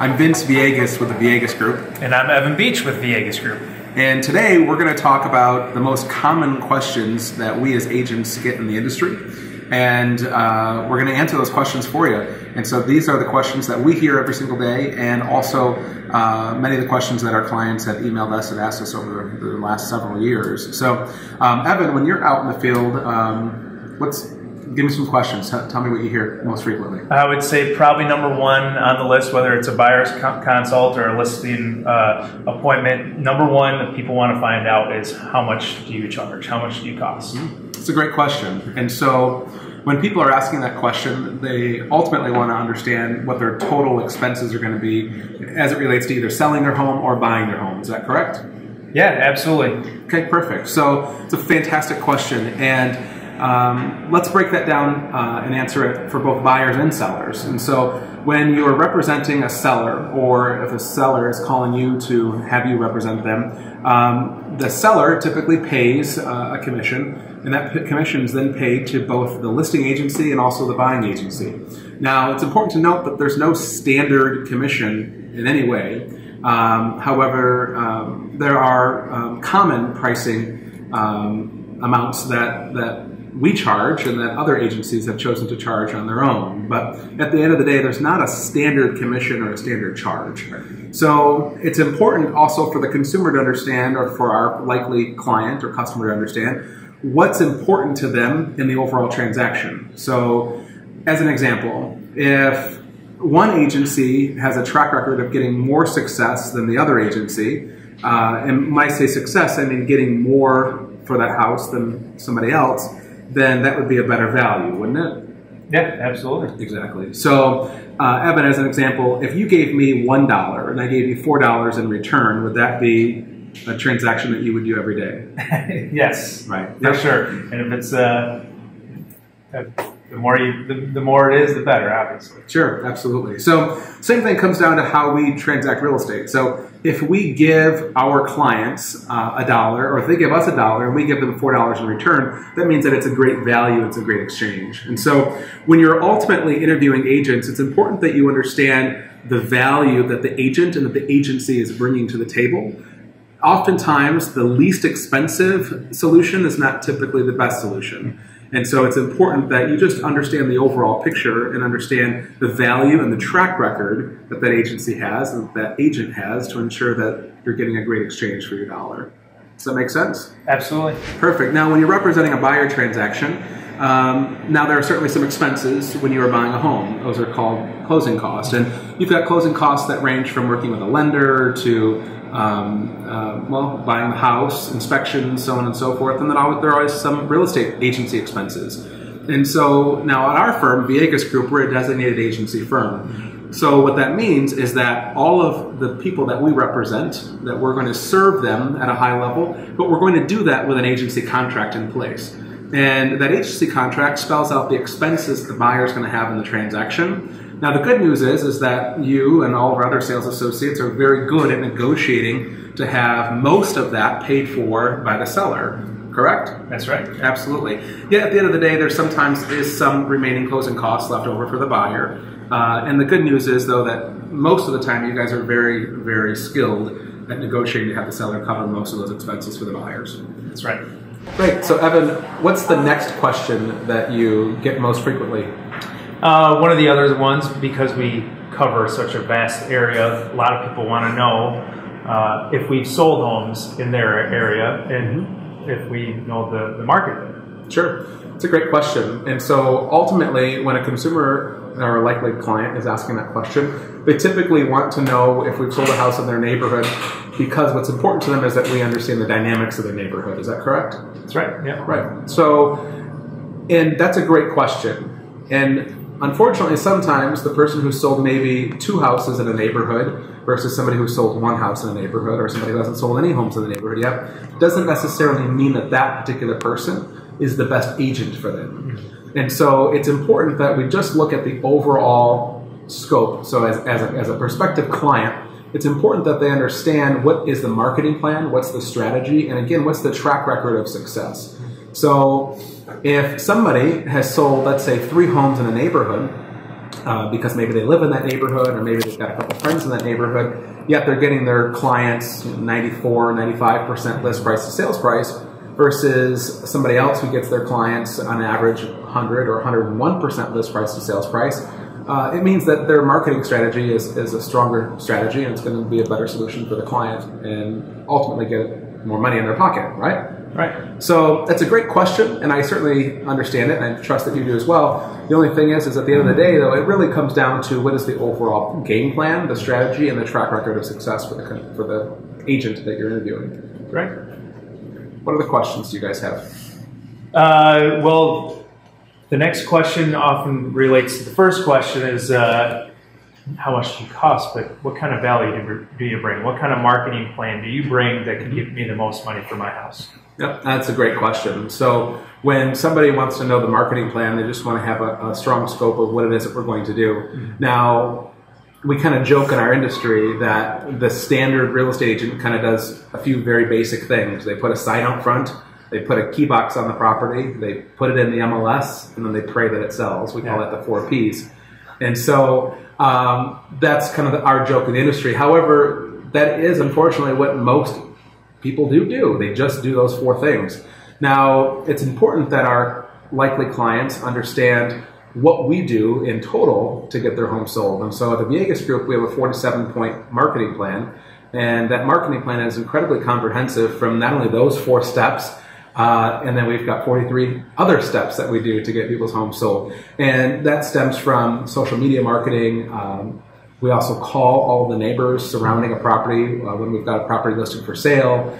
I'm Vince Villegas with the Villegas Group. And I'm Evan Beach with Villegas Group. And today we're going to talk about the most common questions that we as agents get in the industry. And we're going to answer those questions for you. And so these are the questions that we hear every single day, and also many of the questions that our clients have emailed us and asked us over the last several years. So Evan, when you're out in the field, give me some questions. Tell me what you hear most frequently. I would say probably number one on the list, whether it's a buyer's consult or a listing appointment, number one that people want to find out is how much do you charge? How much do you cost? It's a great question. And so when people are asking that question, they ultimately want to understand what their total expenses are going to be as it relates to either selling their home or buying their home. Is that correct? Yeah, absolutely. Okay, perfect. So it's a fantastic question. And let's break that down and answer it for both buyers and sellers. And so when you're representing a seller, or if a seller is calling you to have you represent them, the seller typically pays a commission, and that commission is then paid to both the listing agency and also the buying agency. Now, it's important to note that there's no standard commission in any way. However, there are common pricing amounts that we charge and that other agencies have chosen to charge on their own. But at the end of the day, there's not a standard commission or a standard charge. So it's important also for the consumer to understand, or for our likely client or customer to understand, what's important to them in the overall transaction. So as an example, if one agency has a track record of getting more success than the other agency, and when I say success, I mean getting more for that house than somebody else, then that would be a better value, wouldn't it? Yeah, absolutely. Exactly. So, Evan, as an example, if you gave me $1 and I gave you $4 in return, would that be a transaction that you would do every day? Yes. Right. For sure. And if it's the more it is, the better, obviously. Sure, absolutely. So same thing comes down to how we transact real estate. So if we give our clients $1, or if they give us $1 and we give them $4 in return, that means that it's a great value, it's a great exchange. And so when you're ultimately interviewing agents, it's important that you understand the value that the agent and that the agency is bringing to the table. Oftentimes, the least expensive solution is not typically the best solution. And so it's important that you just understand the overall picture and understand the value and the track record that that agency has and that agent has to ensure that you're getting a great exchange for your dollar. Does that make sense? Absolutely. Perfect. Now, when you're representing a buyer transaction, now there are certainly some expenses when you are buying a home. Those are called closing costs. And you've got closing costs that range from working with a lender to buying the house, inspections, so on and so forth, and then there are always some real estate agency expenses. And so now at our firm, Villegas Group, we're a designated agency firm. So what that means is that all of the people that we represent, that we're going to serve them at a high level, but we're going to do that with an agency contract in place. And that agency contract spells out the expenses the buyer is going to have in the transaction. Now, the good news is that you and all of our other sales associates are very good at negotiating to have most of that paid for by the seller, correct? That's right. Absolutely. Yet at the end of the day, there sometimes is some remaining closing costs left over for the buyer. And the good news is, though, that most of the time you guys are very, very skilled at negotiating to have the seller cover most of those expenses for the buyers. That's right. Great. So, Evan, what's the next question that you get most frequently? One of the other ones, because we cover such a vast area, a lot of people want to know if we've sold homes in their area and if we know the market there. Sure. It's a great question. And so ultimately, when a consumer or a likely client is asking that question, they typically want to know if we've sold a house in their neighborhood, because what's important to them is that we understand the dynamics of the neighborhood. Is that correct? That's right. Yeah. Right. So, and that's a great question. And unfortunately, sometimes the person who sold maybe 2 houses in a neighborhood versus somebody who sold 1 house in a neighborhood, or somebody who hasn't sold any homes in the neighborhood yet, doesn't necessarily mean that that particular person is the best agent for them. And so it's important that we just look at the overall scope. So as a prospective client, it's important that they understand what is the marketing plan, what's the strategy, and again, what's the track record of success. So if somebody has sold, let's say, 3 homes in a neighborhood, because maybe they live in that neighborhood or maybe they've got a couple friends in that neighborhood, yet they're getting their clients 94, 95% list price to sales price versus somebody else who gets their clients on average 100 or 101% list price to sales price. It means that their marketing strategy is a stronger strategy, and it's going to be a better solution for the client and ultimately get more money in their pocket, right? Right. So that's a great question, and I certainly understand it, and I trust that you do as well. The only thing is at the end of the day, though, it really comes down to what is the overall game plan, the strategy, and the track record of success for the agent that you're interviewing. Right. What other questions do you guys have? Well, the next question often relates to the first question is how much do you cost, but what kind of value do you bring? What kind of marketing plan do you bring that can give me the most money for my house? Yep, that's a great question. So when somebody wants to know the marketing plan, they just want to have a strong scope of what it is that we're going to do. Mm-hmm. Now, we kind of joke in our industry that the standard real estate agent kind of does a few very basic things. They put a sign out front, they put a key box on the property, they put it in the MLS, and then they pray that it sells. We call that the 4 Ps. And so that's kind of our joke in the industry. However, that is unfortunately what most people do. They just do those 4 things. Now, it's important that our likely clients understand what we do in total to get their home sold. And so at the Villegas Group, we have a 47-point marketing plan. And that marketing plan is incredibly comprehensive from not only those 4 steps, and then we've got 43 other steps that we do to get people's homes sold. And that stems from social media marketing. We also call all the neighbors surrounding a property when we've got a property listed for sale.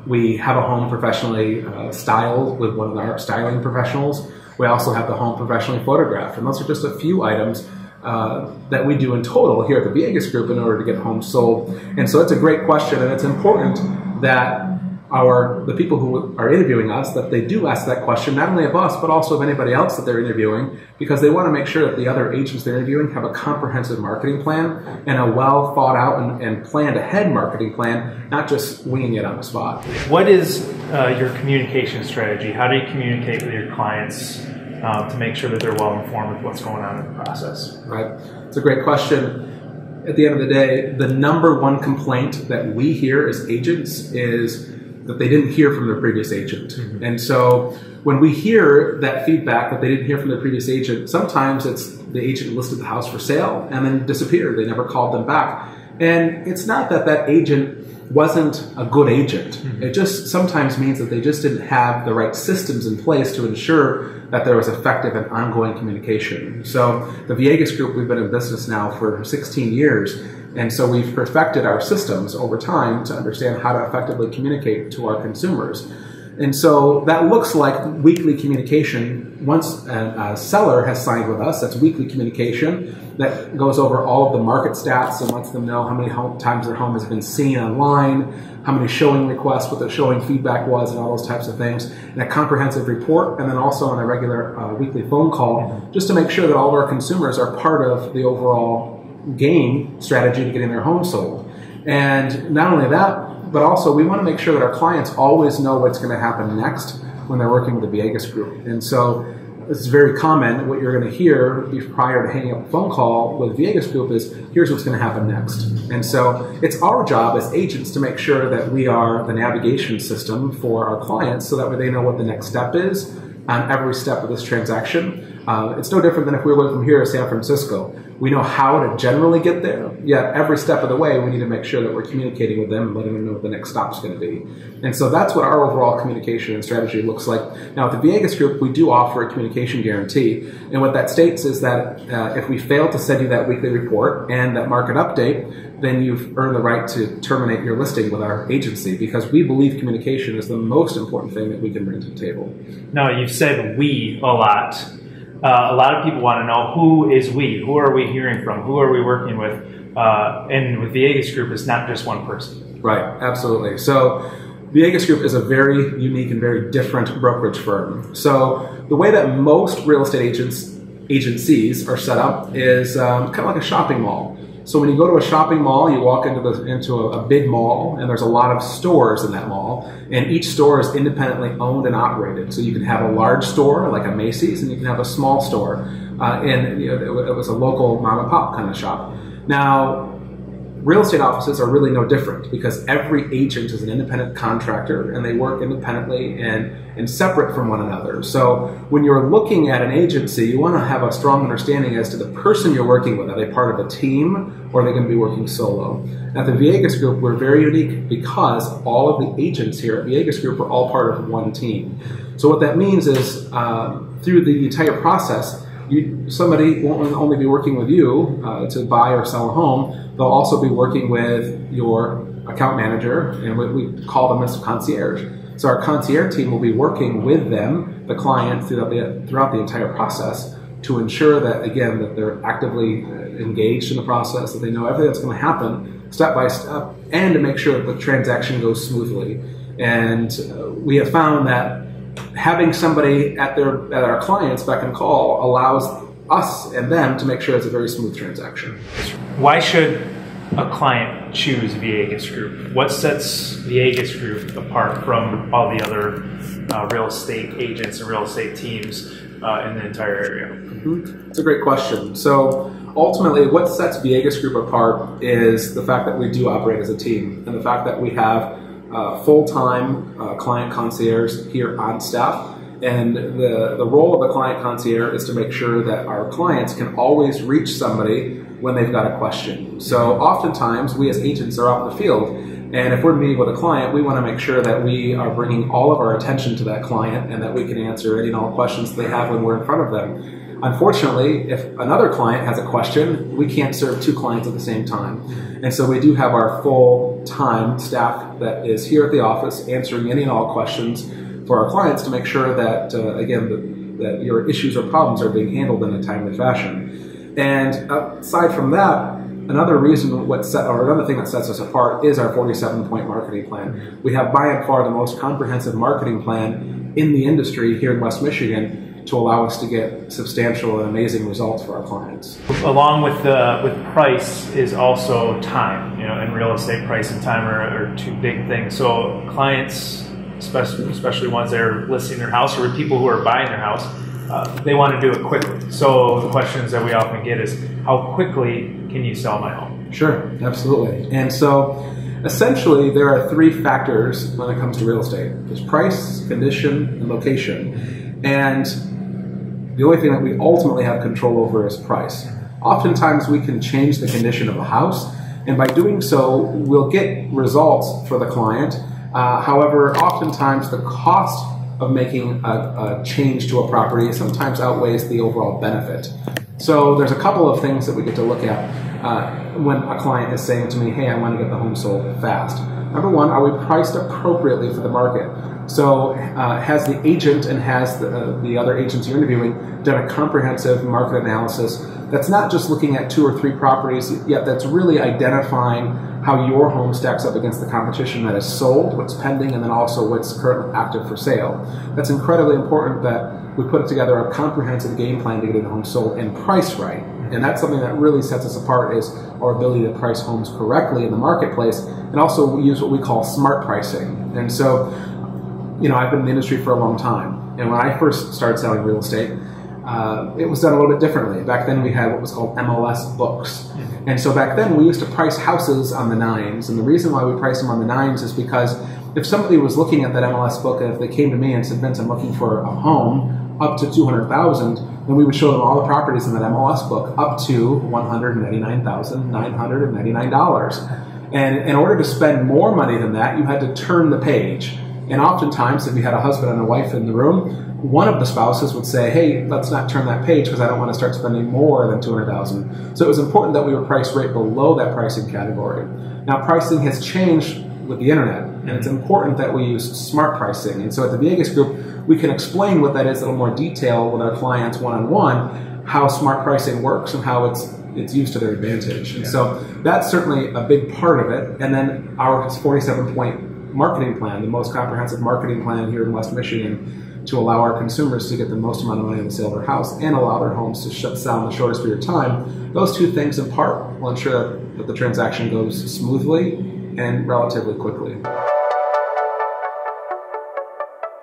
We have a home professionally styled with one of our styling professionals. We also have the home professionally photographed. And those are just a few items that we do in total here at the Villegas Group in order to get homes sold. And so it's a great question, and it's important that the people who are interviewing us, that they do ask that question, not only of us, but also of anybody else that they're interviewing, because they want to make sure that the other agents they're interviewing have a comprehensive marketing plan and a well thought out and planned ahead marketing plan, not just winging it on the spot. What is your communication strategy? How do you communicate with your clients to make sure that they're well informed with what's going on in the process? Right. It's a great question. At the end of the day, the number one complaint that we hear as agents is that they didn't hear from their previous agent. Mm-hmm. And so when we hear that feedback that they didn't hear from their previous agent, sometimes it's the agent listed the house for sale and then disappeared. They never called them back. And it's not that that agent wasn't a good agent. Mm-hmm. It just sometimes means that they just didn't have the right systems in place to ensure that there was effective and ongoing communication. So the Villegas Group, we've been in business now for 16 years. And so we've perfected our systems over time to understand how to effectively communicate to our consumers. And so that looks like weekly communication. Once a seller has signed with us, that's weekly communication that goes over all of the market stats and lets them know how many times their home has been seen online, how many showing requests, what the showing feedback was, and all those types of things, and a comprehensive report, and then also on a regular weekly phone call, just to make sure that all of our consumers are part of the overall game strategy to getting their home sold. And not only that, but also we want to make sure that our clients always know what's going to happen next when they're working with the Villegas Group. And so it's very common, what you're going to hear prior to hanging up a phone call with Villegas Group is, here's what's going to happen next. And so it's our job as agents to make sure that we are the navigation system for our clients so that way they know what the next step is on every step of this transaction. It's no different than if we were from here to San Francisco. We know how to generally get there, yet every step of the way we need to make sure that we're communicating with them and letting them know what the next stop's going to be. And so that's what our overall communication and strategy looks like. Now at the Villegas Group, we do offer a communication guarantee. And what that states is that if we fail to send you that weekly report and that market update, then you've earned the right to terminate your listing with our agency, because we believe communication is the most important thing that we can bring to the table. Now, you've said we a lot. A lot of people want to know, who is we? Who are we hearing from? Who are we working with? And with Villegas Group, it's not just one person. Right, absolutely. So Villegas Group is a very unique and very different brokerage firm. So the way that most real estate agencies are set up is kind of like a shopping mall. So when you go to a shopping mall, you walk into a big mall, and there's a lot of stores in that mall, and each store is independently owned and operated. So you can have a large store like a Macy's, and you can have a small store. and it was a local mom and pop kind of shop. Now, real estate offices are really no different because every agent is an independent contractor and they work independently and separate from one another. So when you're looking at an agency, you want to have a strong understanding as to the person you're working with. Are they part of a team or are they going to be working solo? At the Villegas Group, we're very unique because all of the agents here at Villegas Group are all part of one team. So what that means is through the entire process, somebody won't only be working with you to buy or sell a home, they'll also be working with your account manager, and we call them as concierge. So our concierge team will be working with them, the client, throughout the entire process to ensure that, again, that they're actively engaged in the process, that they know everything that's going to happen step by step, and to make sure that the transaction goes smoothly. And we have found that having somebody at our client's beck and call allows us and them to make sure it's a very smooth transaction. Why should a client choose Villegas Group? What sets Villegas Group apart from all the other real estate agents and real estate teams in the entire area? Mm-hmm. It's a great question. So ultimately, what sets Villegas Group apart is the fact that we do operate as a team, and the fact that we have full-time client concierge here on staff. And the role of the client concierge is to make sure that our clients can always reach somebody when they've got a question. So oftentimes, we as agents are out in the field, and if we're meeting with a client, we want to make sure that we are bringing all of our attention to that client and that we can answer any and all questions they have when we're in front of them. Unfortunately, if another client has a question, we can't serve two clients at the same time. And so we do have our full-time staff that is here at the office answering any and all questions for our clients to make sure that, again, that your issues or problems are being handled in a timely fashion. And aside from that, another thing that sets us apart is our 47-point marketing plan. We have by and far the most comprehensive marketing plan in the industry here in West Michigan to allow us to get substantial and amazing results for our clients. Along with price is also time. In real estate, price and time are two big things. So clients, especially ones that are listing their house or people who are buying their house, they want to do it quickly. So the questions that we often get is, how quickly can you sell my home? Sure, absolutely. And so essentially there are three factors when it comes to real estate. There's price, condition, and location. And the only thing that we ultimately have control over is price. Oftentimes we can change the condition of a house, and by doing so, we'll get results for the client. However, oftentimes the cost of making a change to a property sometimes outweighs the overall benefit. So there's a couple of things that we get to look at when a client is saying to me, hey, I want to get the home sold fast. Number one, are we priced appropriately for the market? So has the agent and has the other agents you're interviewing done a comprehensive market analysis that's not just looking at 2 or 3 properties, yet that's really identifying how your home stacks up against the competition that is sold, what's pending, and then also what's currently active for sale. That's incredibly important that we put together a comprehensive game plan to get a home sold and priced right. And that's something that really sets us apart, is our ability to price homes correctly in the marketplace, and also we use what we call smart pricing. And so, I've been in the industry for a long time, and when I first started selling real estate, it was done a little bit differently. Back then we had what was called MLS books. And so back then we used to price houses on the 9s. And the reason why we priced them on the 9s is because if somebody was looking at that MLS book, and if they came to me and said, Vince, I'm looking for a home up to $200,000, then we would show them all the properties in that MLS book up to $199,999. And in order to spend more money than that, you had to turn the page. And oftentimes, if you had a husband and a wife in the room, one of the spouses would say, hey, let's not turn that page because I don't want to start spending more than $200,000. So it was important that we were priced right below that pricing category. Now, pricing has changed with the internet, and it's important that we use smart pricing. And so at the Villegas Group, we can explain what that is in a little more detail with our clients one-on-one, how smart pricing works and how it's used to their advantage. And so that's certainly a big part of it. And then our 47-point marketing plan, the most comprehensive marketing plan here in West Michigan, to allow our consumers to get the most amount of money on the sale of their house and allow their homes to sell in the shortest period of time. Those two things in part will ensure that the transaction goes smoothly and relatively quickly.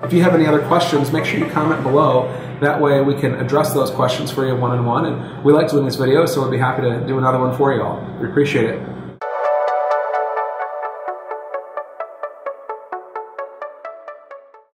If you have any other questions, make sure you comment below. That way we can address those questions for you one-on-one. And we like doing this video, so we'll be happy to do another one for you all. We appreciate it.